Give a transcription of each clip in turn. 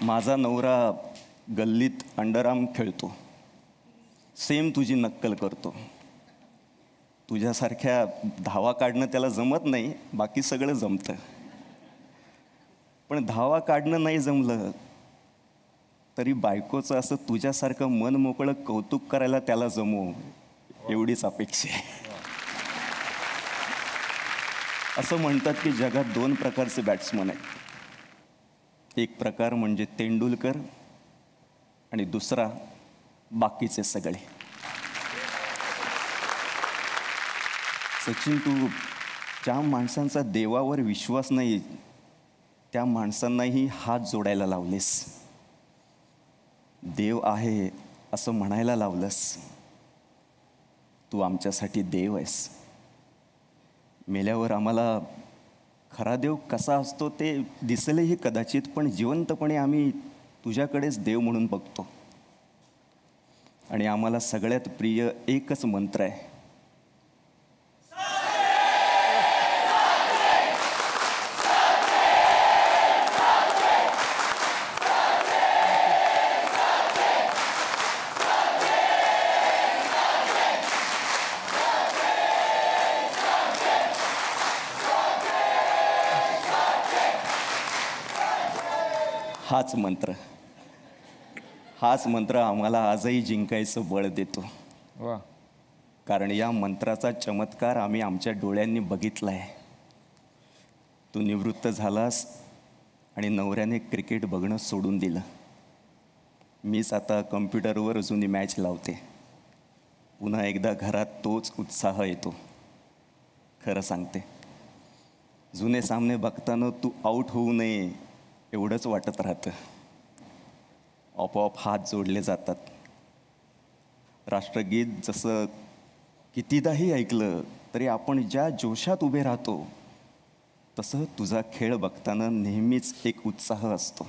माझा नवरा गल्लीत अंडरआर्म खेळतो, सेम तुझी नक्कल करतो. तुझ्यासारख्या धावा काढणं त्याला जमत नाही, बाकी सगळं जमतं. पण धावा काढणं नाही जमलं तरी बायकोचं असं तुझ्यासारखं मन मोकळं कौतुक करायला त्याला जमो, एवढीच अपेक्षा आहे. असं म्हणतात की जगात 2 प्रकारचे बॅट्समन आहेत. एक प्रकार म्हणजे तेंडुलकर आणि दुसरा बाकीचे सगळे. सचिन, तू ज्या माणसांचा देवावर विश्वास नाही त्या माणसांनाही हात जोडायला लावलेस. देव आहे असं म्हणायला लावलंस. तू आमच्यासाठी देव आहेस. मेल्यावर आम्हाला खरा देव कसा असतो ते दिसेलही कदाचित, पण जिवंतपणे आम्ही तुझ्याकडेच देव म्हणून बघतो. आणि आम्हाला सगळ्यात प्रिय एकच मंत्र आहे, हाच मंत्र आम्हाला आजही जिंकायचं बळ देतो. वा. कारण या मंत्राचा चमत्कार आम्ही आमच्या डोळ्यांनी बघितला आहे. तू निवृत्त झालास आणि नवऱ्याने क्रिकेट बघणं सोडून दिलं. मीच आता कम्प्युटरवर जुनी मॅच लावते. पुन्हा एकदा घरात तोच उत्साह येतो. खरं सांगते, जुने सामने बघताना तू आऊट होऊ नये एवढंच वाटत राहतं. आपोआप हात जोडले जातात. राष्ट्रगीत जसं कितीदाही ऐकलं तरी आपण ज्या जोशात उभे राहतो तसं तुझा खेळ बघताना नेहमीच एक उत्साह असतो.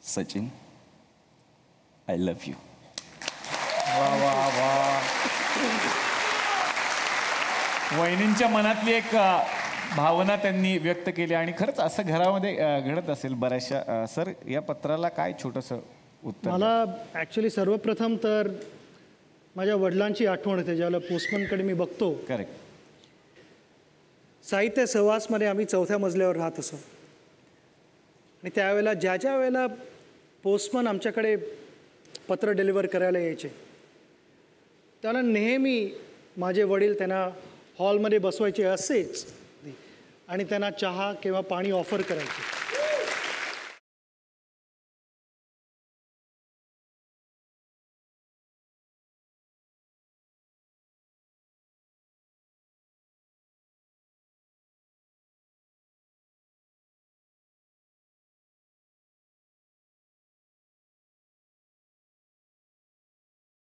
Sachin, I love you. वा वा वा. वहिनींच्या मनातली एक भावना त्यांनी व्यक्त केली आणि खरंच असं घरामध्ये घडत असेल बऱ्याचशा. सर, या पत्राला काय छोटंसं उत्तर? मला ॲक्च्युली सर्वप्रथम तर माझ्या वडिलांची आठवण येते ज्यावेळेला पोस्टमनकडे मी बघतो. करेक्ट. साहित्य सहवासमध्ये आम्ही 4थ्या मजल्यावर राहत असो आणि त्यावेळेला ज्या वेळेला पोस्टमन आमच्याकडे पत्र डिलिव्हर करायला यायचे त्यावेळेला नेहमी माझे वडील त्यांना हॉलमध्ये बसवायचे असेच आणि त्यांना चहा किंवा पाणी ऑफर करायचे.